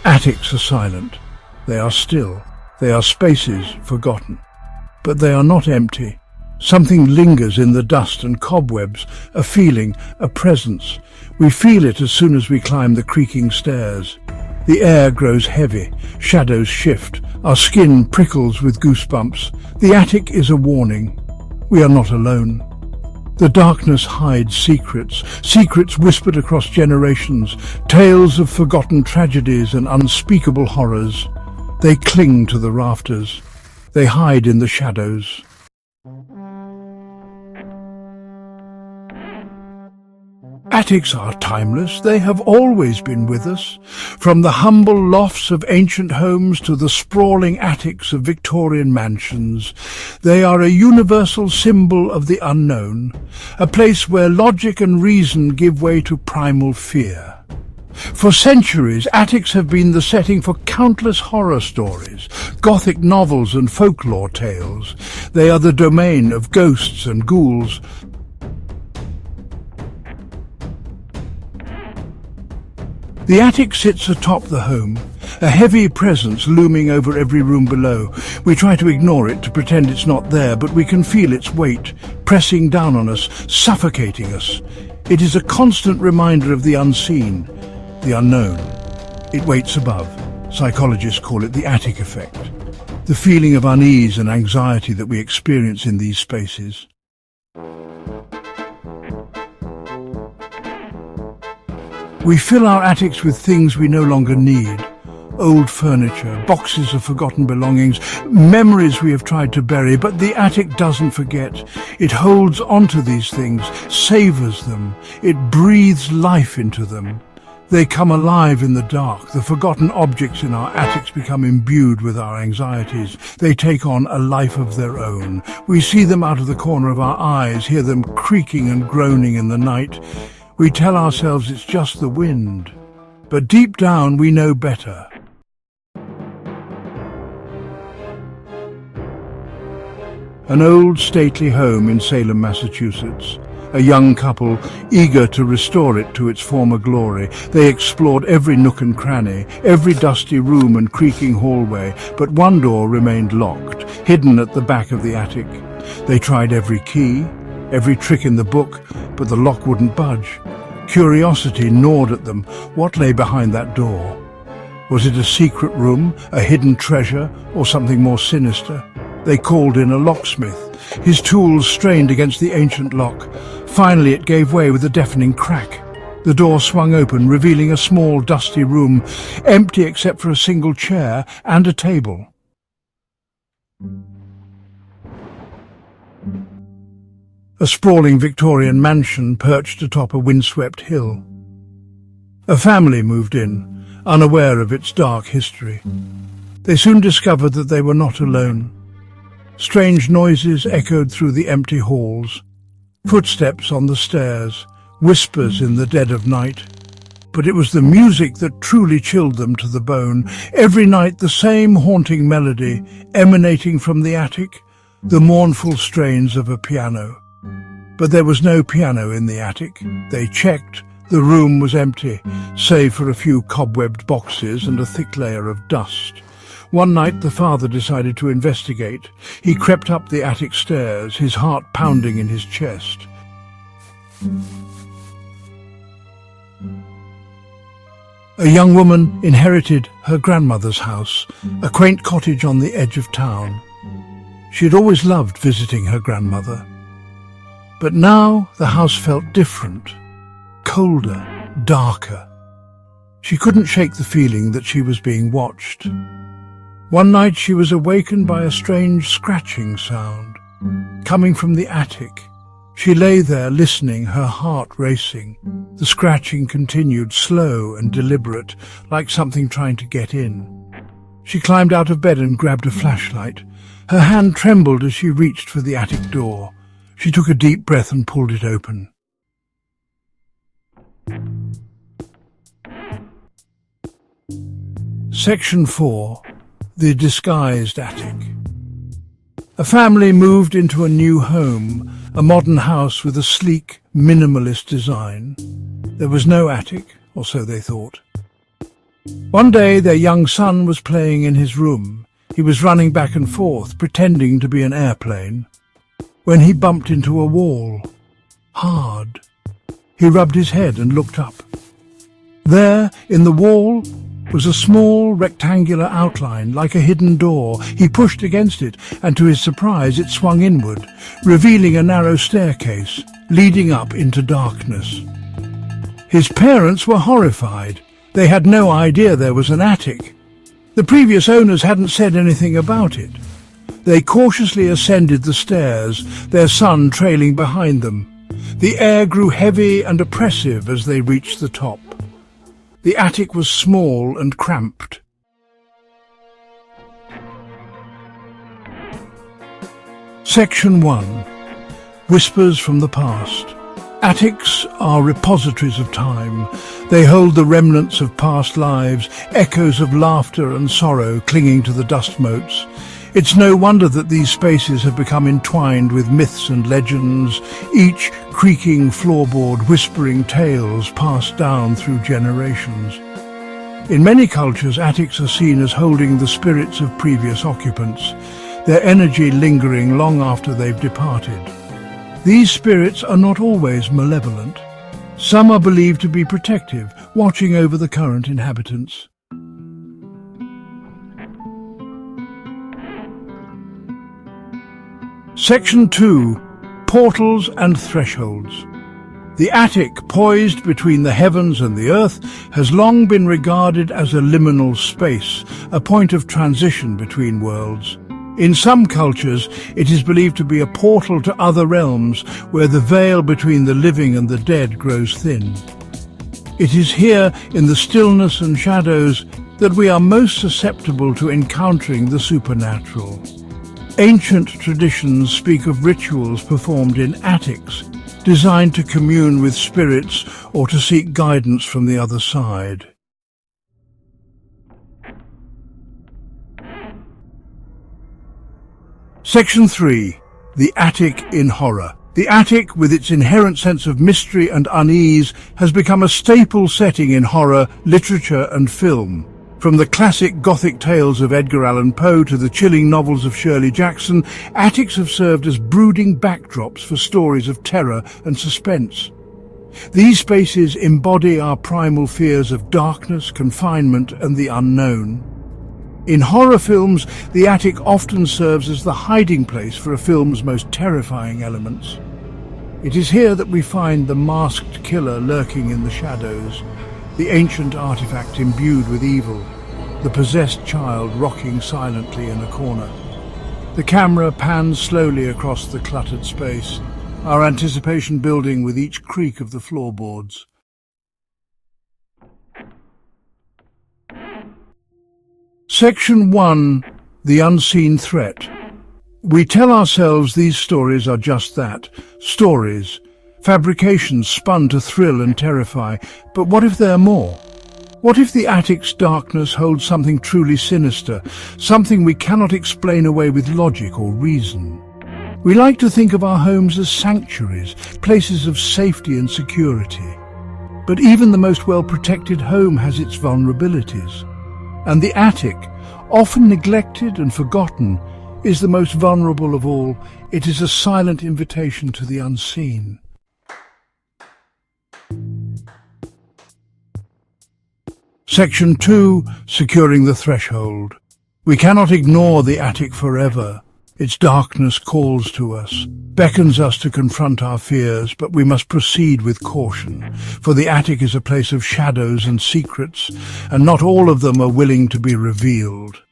Attics are silent. They are still. They are spaces forgotten. But they are not empty. Something lingers in the dust and cobwebs, a feeling, a presence. We feel it as soon as we climb the creaking stairs. The air grows heavy, shadows shift, our skin prickles with goosebumps. The attic is a warning. We are not alone. The darkness hides secrets, secrets whispered across generations, tales of forgotten tragedies and unspeakable horrors. They cling to the rafters. They hide in the shadows. Attics are timeless. They have always been with us. From the humble lofts of ancient homes to the sprawling attics of Victorian mansions, they are a universal symbol of the unknown, a place where logic and reason give way to primal fear. For centuries, attics have been the setting for countless horror stories, gothic novels and folklore tales. They are the domain of ghosts and ghouls. The attic sits atop the home, a heavy presence looming over every room below. We try to ignore it, to pretend it's not there, but we can feel its weight, pressing down on us, suffocating us. It is a constant reminder of the unseen, the unknown. It waits above. Psychologists call it the attic effect, the feeling of unease and anxiety that we experience in these spaces. We fill our attics with things we no longer need. Old furniture, boxes of forgotten belongings, memories we have tried to bury, but the attic doesn't forget. It holds onto these things, savors them. It breathes life into them. They come alive in the dark. The forgotten objects in our attics become imbued with our anxieties. They take on a life of their own. We see them out of the corner of our eyes, hear them creaking and groaning in the night. We tell ourselves it's just the wind, but deep down we know better. An old stately home in Salem, Massachusetts. A young couple, eager to restore it to its former glory. They explored every nook and cranny, every dusty room and creaking hallway, but one door remained locked, hidden at the back of the attic. They tried every key, every trick in the book, but the lock wouldn't budge. Curiosity gnawed at them. What lay behind that door? Was it a secret room, a hidden treasure, or something more sinister? They called in a locksmith. His tools strained against the ancient lock. Finally it gave way with a deafening crack. The door swung open, revealing a small, dusty room, empty except for a single chair and a table. A sprawling Victorian mansion perched atop a windswept hill. A family moved in, unaware of its dark history. They soon discovered that they were not alone. Strange noises echoed through the empty halls, footsteps on the stairs, whispers in the dead of night. But it was the music that truly chilled them to the bone. Every night the same haunting melody, emanating from the attic, the mournful strains of a piano. But there was no piano in the attic. They checked. The room was empty, save for a few cobwebbed boxes and a thick layer of dust. One night the father decided to investigate. He crept up the attic stairs, his heart pounding in his chest. A young woman inherited her grandmother's house, a quaint cottage on the edge of town. She had always loved visiting her grandmother. But now the house felt different, colder, darker. She couldn't shake the feeling that she was being watched. One night she was awakened by a strange scratching sound, coming from the attic. She lay there listening, her heart racing. The scratching continued, slow and deliberate, like something trying to get in. She climbed out of bed and grabbed a flashlight. Her hand trembled as she reached for the attic door. She took a deep breath and pulled it open. Section 4. The Disguised Attic. A family moved into a new home, a modern house with a sleek, minimalist design. There was no attic, or so they thought. One day their young son was playing in his room. He was running back and forth, pretending to be an airplane, when he bumped into a wall. Hard. He rubbed his head and looked up. There, in the wall, was a small rectangular outline, like a hidden door. He pushed against it, and to his surprise it swung inward, revealing a narrow staircase, leading up into darkness. His parents were horrified. They had no idea there was an attic. The previous owners hadn't said anything about it. They cautiously ascended the stairs, their son trailing behind them. The air grew heavy and oppressive as they reached the top. The attic was small and cramped. Section 1. Whispers from the Past. Attics are repositories of time. They hold the remnants of past lives, echoes of laughter and sorrow clinging to the dust motes. It's no wonder that these spaces have become entwined with myths and legends, each creaking floorboard whispering tales passed down through generations. In many cultures, attics are seen as holding the spirits of previous occupants, their energy lingering long after they've departed. These spirits are not always malevolent. Some are believed to be protective, watching over the current inhabitants. Section 2. Portals and Thresholds. The attic, poised between the heavens and the earth, has long been regarded as a liminal space, a point of transition between worlds. In some cultures, it is believed to be a portal to other realms where the veil between the living and the dead grows thin. It is here, in the stillness and shadows, that we are most susceptible to encountering the supernatural. Ancient traditions speak of rituals performed in attics, designed to commune with spirits or to seek guidance from the other side. Section 3. The Attic in Horror. The attic, with its inherent sense of mystery and unease, has become a staple setting in horror, literature and film. From the classic Gothic tales of Edgar Allan Poe to the chilling novels of Shirley Jackson, attics have served as brooding backdrops for stories of terror and suspense. These spaces embody our primal fears of darkness, confinement and the unknown. In horror films, the attic often serves as the hiding place for a film's most terrifying elements. It is here that we find the masked killer lurking in the shadows, the ancient artifact imbued with evil, the possessed child rocking silently in a corner. The camera pans slowly across the cluttered space, our anticipation building with each creak of the floorboards. Section 1. The Unseen Threat. We tell ourselves these stories are just that, stories, fabrications spun to thrill and terrify. But what if there are more? What if the attic's darkness holds something truly sinister, something we cannot explain away with logic or reason? We like to think of our homes as sanctuaries, places of safety and security. But even the most well-protected home has its vulnerabilities. And the attic, often neglected and forgotten, is the most vulnerable of all. It is a silent invitation to the unseen. Section 2. Securing the Threshold. We cannot ignore the attic forever. Its darkness calls to us, beckons us to confront our fears, but we must proceed with caution, for the attic is a place of shadows and secrets, and not all of them are willing to be revealed.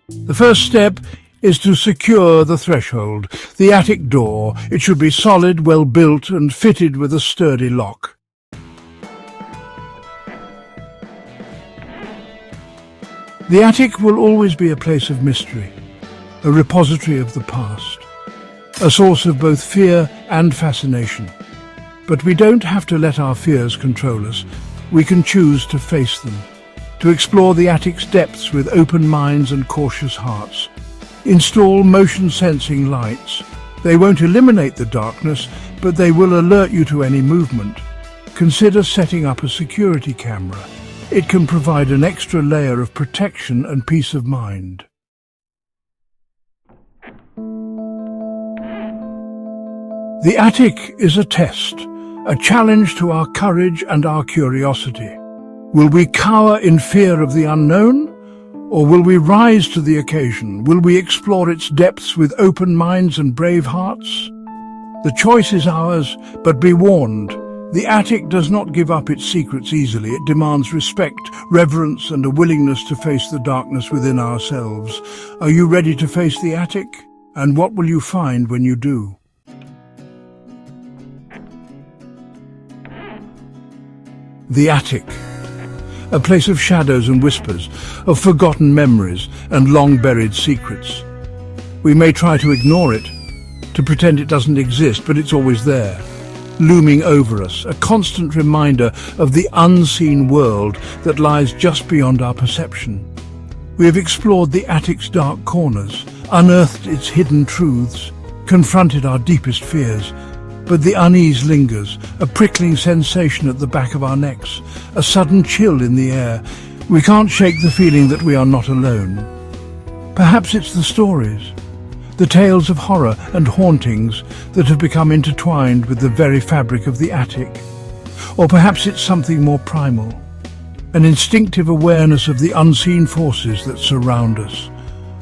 The first step is to secure the threshold, the attic door. It should be solid, well built, and fitted with a sturdy lock. The attic will always be a place of mystery, a repository of the past, a source of both fear and fascination. But we don't have to let our fears control us. We can choose to face them, to explore the attic's depths with open minds and cautious hearts. Install motion-sensing lights. They won't eliminate the darkness, but they will alert you to any movement. Consider setting up a security camera, it can provide an extra layer of protection and peace of mind. The attic is a test, a challenge to our courage and our curiosity. Will we cower in fear of the unknown, or will we rise to the occasion? Will we explore its depths with open minds and brave hearts? The choice is ours, but be warned, the attic does not give up its secrets easily. It demands respect, reverence, and a willingness to face the darkness within ourselves. Are you ready to face the attic? And what will you find when you do? The attic. A place of shadows and whispers, of forgotten memories and long-buried secrets. We may try to ignore it, to pretend it doesn't exist, but it's always there, looming over us, a constant reminder of the unseen world that lies just beyond our perception. We have explored the attic's dark corners, unearthed its hidden truths, confronted our deepest fears, but the unease lingers, a prickling sensation at the back of our necks, a sudden chill in the air. We can't shake the feeling that we are not alone. Perhaps it's the stories, the tales of horror and hauntings that have become intertwined with the very fabric of the attic. Or perhaps it's something more primal, an instinctive awareness of the unseen forces that surround us,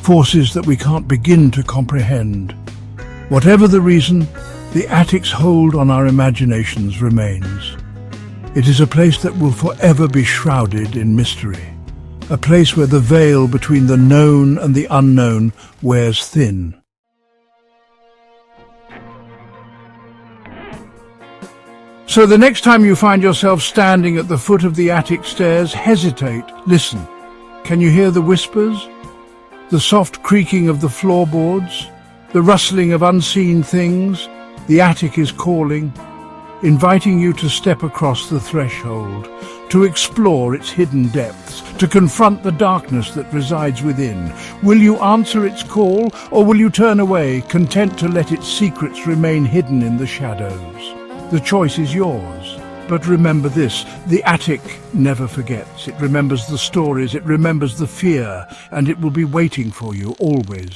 forces that we can't begin to comprehend. Whatever the reason, the attic's hold on our imaginations remains. It is a place that will forever be shrouded in mystery, a place where the veil between the known and the unknown wears thin. So the next time you find yourself standing at the foot of the attic stairs, hesitate, listen. Can you hear the whispers? The soft creaking of the floorboards? The rustling of unseen things? The attic is calling, inviting you to step across the threshold, to explore its hidden depths, to confront the darkness that resides within. Will you answer its call, or will you turn away, content to let its secrets remain hidden in the shadows? The choice is yours. But remember this, the attic never forgets. It remembers the stories, it remembers the fear, and it will be waiting for you always.